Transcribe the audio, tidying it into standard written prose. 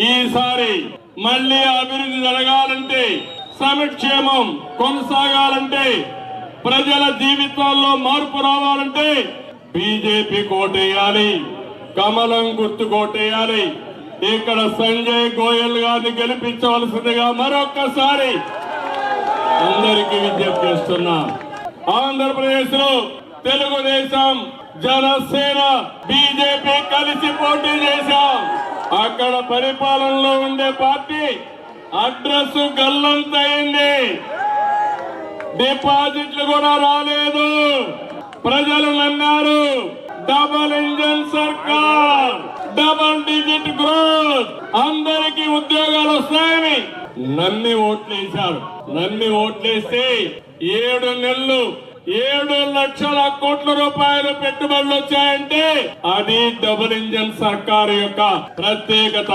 ఈసారి మళ్ళీ అభివృద్ధి జరగాలంటే, సంక్షేమం కొనసాగాలంటే, ప్రజల జీవితాల్లో మార్పు రావాలంటే బీజేపీ కోటేయాలి, కమలం గుర్తు కోటేయాలి. ఇక్కడ సంజయ్ గోయల్ గారిని గెలిపించవలసిందిగా మరొక్కసారి అందరికీ విజ్ఞప్తి చేస్తున్నా. ఆంధ్రప్రదేశ్ లో తెలుగుదేశం, జనసేన, బీజేపీ కలిసి పోటీ చేశాం. అక్కడ పరిపాలనలో ఉండే పార్టీ అడ్రస్ గల్లంతైంది, డిపాజిట్లు కూడా రాలేదు. ప్రజలు నమ్మారు డబుల్ ఇంజన్ సర్కార్, డబుల్ డిజిట్ గ్రోత్, అందరికీ ఉద్యోగాలు వస్తాయని నమ్మి ఓట్లేశారు. నమ్మి ఓట్లేస్తే 7 నెలలు 7 లక్షల కోట్ల రూపాయలు పెట్టుబడులు వచ్చాయంటే అది డబుల్ ఇంజన్ సర్కారు యొక్క ప్రత్యేకత.